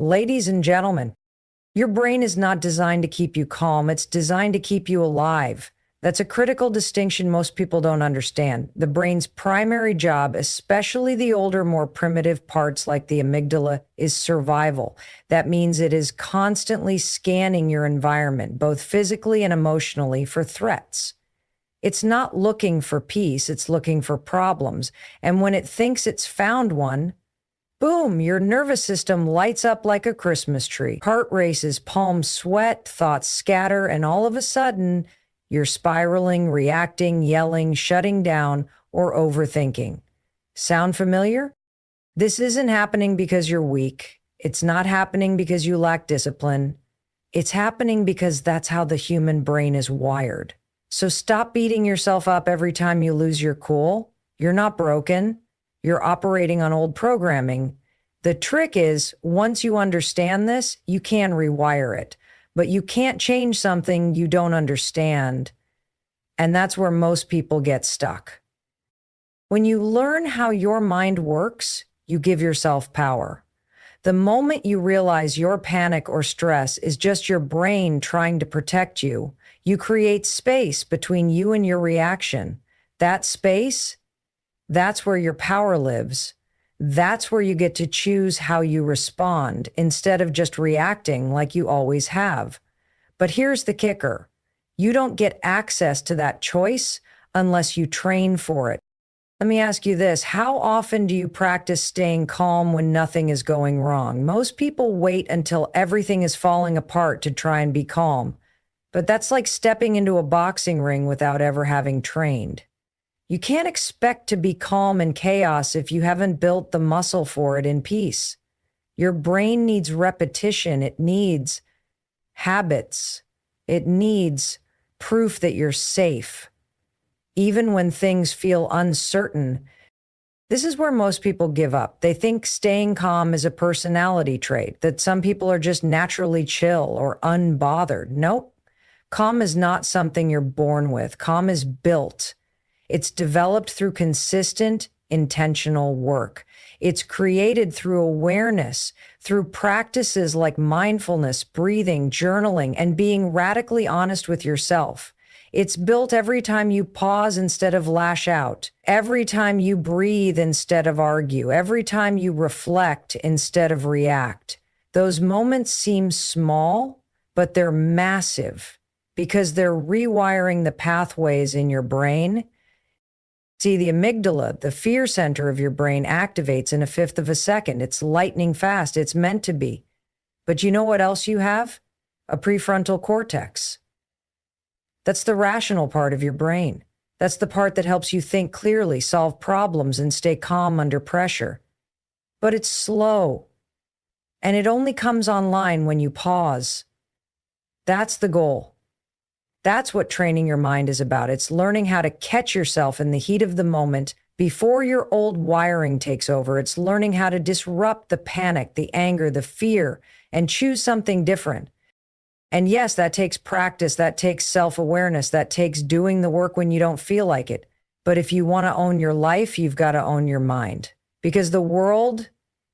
Ladies and gentlemen, your brain is not designed to keep you calm, it's designed to keep you alive. That's a critical distinction most people don't understand. The brain's primary job, especially the older, more primitive parts like the amygdala, is survival. That means it is constantly scanning your environment, both physically and emotionally, for threats. It's not looking for peace, it's looking for problems. And when it thinks it's found one, boom, your nervous system lights up like a Christmas tree. Heart races, palms sweat, thoughts scatter, and all of a sudden, you're spiraling, reacting, yelling, shutting down, or overthinking. Sound familiar? This isn't happening because you're weak. It's not happening because you lack discipline. It's happening because that's how the human brain is wired. So stop beating yourself up every time you lose your cool. You're not broken. You're operating on old programming. The trick is, once you understand this, you can rewire it. But you can't change something you don't understand. And that's where most people get stuck. When you learn how your mind works, you give yourself power. The moment you realize your panic or stress is just your brain trying to protect you, you create space between you and your reaction. That space, that's where your power lives. That's where you get to choose how you respond instead of just reacting like you always have. But here's the kicker. You don't get access to that choice unless you train for it. Let me ask you this. How often do you practice staying calm when nothing is going wrong? Most people wait until everything is falling apart to try and be calm. But that's like stepping into a boxing ring without ever having trained. You can't expect to be calm in chaos if you haven't built the muscle for it in peace. Your brain needs repetition. It needs habits. It needs proof that you're safe. Even when things feel uncertain, this is where most people give up. They think staying calm is a personality trait, that some people are just naturally chill or unbothered. Nope. Calm is not something you're born with. Calm is built. It's developed through consistent, intentional work. It's created through awareness, through practices like mindfulness, breathing, journaling, and being radically honest with yourself. It's built every time you pause instead of lash out, every time you breathe instead of argue, every time you reflect instead of react. Those moments seem small, but they're massive because they're rewiring the pathways in your brain. See, the amygdala, the fear center of your brain, activates in 1/5 of a second. It's lightning fast. It's meant to be. But you know what else you have? A prefrontal cortex. That's the rational part of your brain. That's the part that helps you think clearly, solve problems, and stay calm under pressure. But it's slow. And it only comes online when you pause. That's the goal. That's what training your mind is about. It's learning how to catch yourself in the heat of the moment before your old wiring takes over. It's learning how to disrupt the panic, the anger, the fear, and choose something different. And yes, that takes practice, that takes self-awareness, that takes doing the work when you don't feel like it. But if you want to own your life, you've got to own your mind. Because the world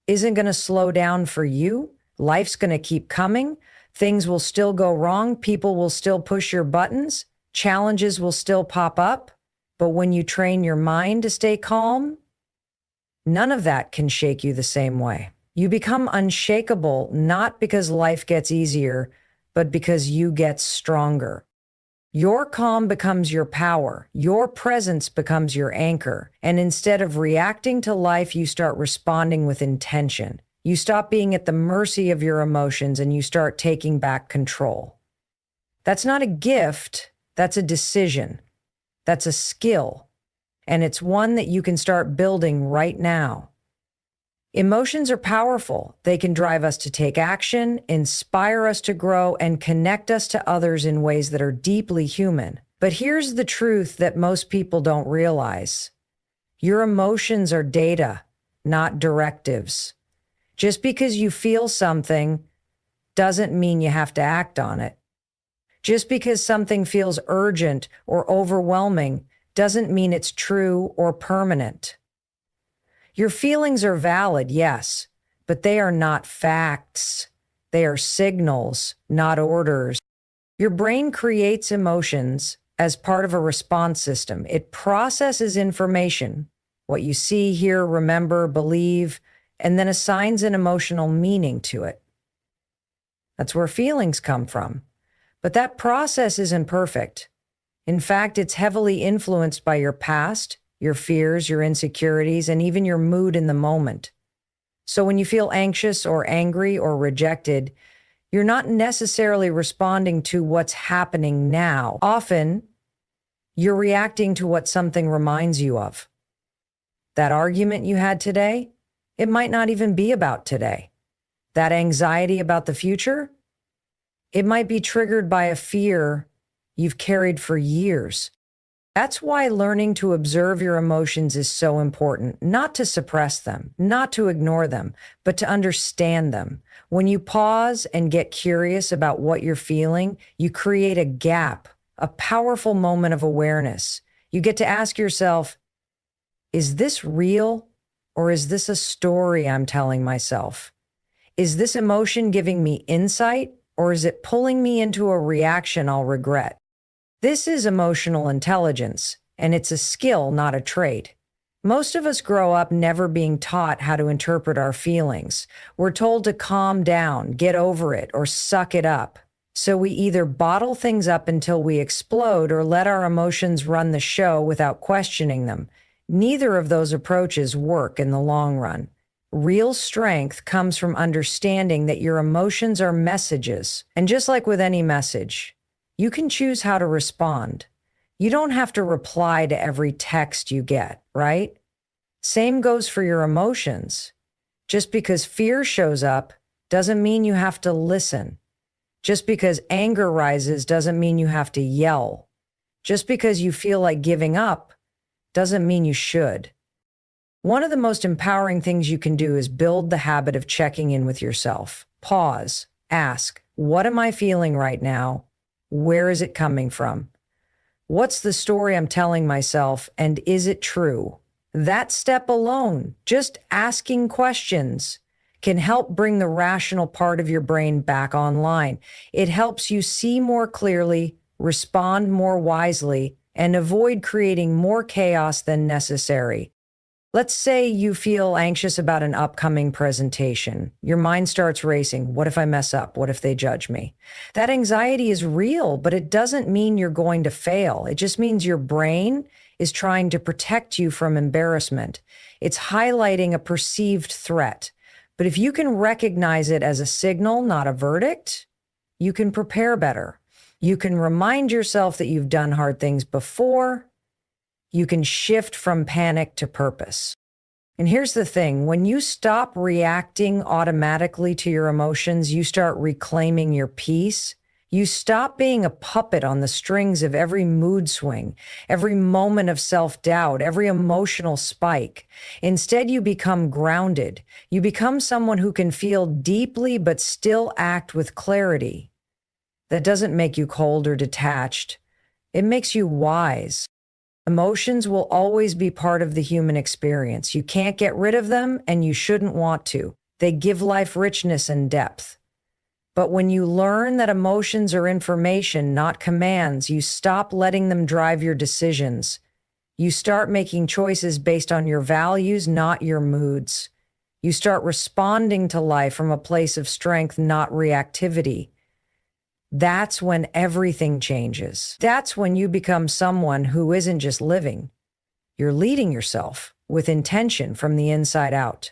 isn't going to slow down for you. Life's going to keep coming. Things will still go wrong. People will still push your buttons. Challenges will still pop up. But when you train your mind to stay calm, none of that can shake you the same way. You become unshakable, not because life gets easier, but because you get stronger. Your calm becomes your power. Your presence becomes your anchor. And instead of reacting to life, you start responding with intention. You stop being at the mercy of your emotions and you start taking back control. That's not a gift, that's a decision. That's a skill. And it's one that you can start building right now. Emotions are powerful. They can drive us to take action, inspire us to grow, and connect us to others in ways that are deeply human. But here's the truth that most people don't realize. Your emotions are data, not directives. Just because you feel something doesn't mean you have to act on it. Just because something feels urgent or overwhelming doesn't mean it's true or permanent. Your feelings are valid, yes, but they are not facts. They are signals, not orders. Your brain creates emotions as part of a response system. It processes information, what you see, hear, remember, believe, and then assigns an emotional meaning to it. That's where feelings come from. But that process isn't perfect. In fact, it's heavily influenced by your past, your fears, your insecurities, and even your mood in the moment. So when you feel anxious or angry or rejected, you're not necessarily responding to what's happening now. Often, you're reacting to what something reminds you of. That argument you had today, it might not even be about today. That anxiety about the future, it might be triggered by a fear you've carried for years. That's why learning to observe your emotions is so important, not to suppress them, not to ignore them, but to understand them. When you pause and get curious about what you're feeling, you create a gap, a powerful moment of awareness. You get to ask yourself, is this real or is this a story I'm telling myself? Is this emotion giving me insight or is it pulling me into a reaction I'll regret? This is emotional intelligence, and it's a skill, not a trait. Most of us grow up never being taught how to interpret our feelings. We're told to calm down, get over it, or suck it up. So we either bottle things up until we explode or let our emotions run the show without questioning them. Neither of those approaches work in the long run. Real strength comes from understanding that your emotions are messages. And just like with any message, you can choose how to respond. You don't have to reply to every text you get, right? Same goes for your emotions. Just because fear shows up doesn't mean you have to listen. Just because anger rises doesn't mean you have to yell. Just because you feel like giving up doesn't mean you should. One of the most empowering things you can do is build the habit of checking in with yourself. Pause, ask, what am I feeling right now? Where is it coming from? What's the story I'm telling myself, and is it true? That step alone, just asking questions, can help bring the rational part of your brain back online. It helps you see more clearly, respond more wisely, and avoid creating more chaos than necessary. Let's say you feel anxious about an upcoming presentation. Your mind starts racing. What if I mess up? What if they judge me? That anxiety is real, but it doesn't mean you're going to fail. It just means your brain is trying to protect you from embarrassment. It's highlighting a perceived threat. But if you can recognize it as a signal, not a verdict, you can prepare better. You can remind yourself that you've done hard things before. You can shift from panic to purpose. And here's the thing, when you stop reacting automatically to your emotions, you start reclaiming your peace. You stop being a puppet on the strings of every mood swing, every moment of self-doubt, every emotional spike. Instead, you become grounded. You become someone who can feel deeply but still act with clarity. That doesn't make you cold or detached. It makes you wise. Emotions will always be part of the human experience. You can't get rid of them, and you shouldn't want to. They give life richness and depth. But when you learn that emotions are information, not commands, you stop letting them drive your decisions. You start making choices based on your values, not your moods. You start responding to life from a place of strength, not reactivity. That's when everything changes. That's when you become someone who isn't just living. You're leading yourself with intention from the inside out.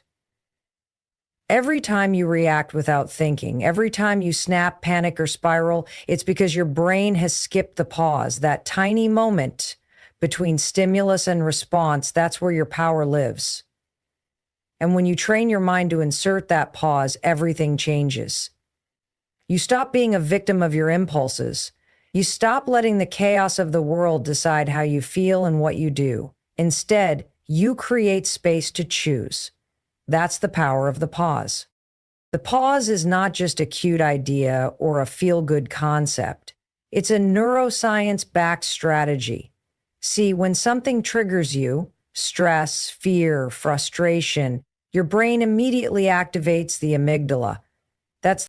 Every time you react without thinking, every time you snap, panic, or spiral, it's because your brain has skipped the pause, that tiny moment between stimulus and response. That's where your power lives. And when you train your mind to insert that pause, everything changes. You stop being a victim of your impulses. You stop letting the chaos of the world decide how you feel and what you do. Instead, you create space to choose. That's the power of the pause. The pause is not just a cute idea or a feel-good concept. It's a neuroscience-backed strategy. See, when something triggers you, stress, fear, frustration, your brain immediately activates the amygdala. That's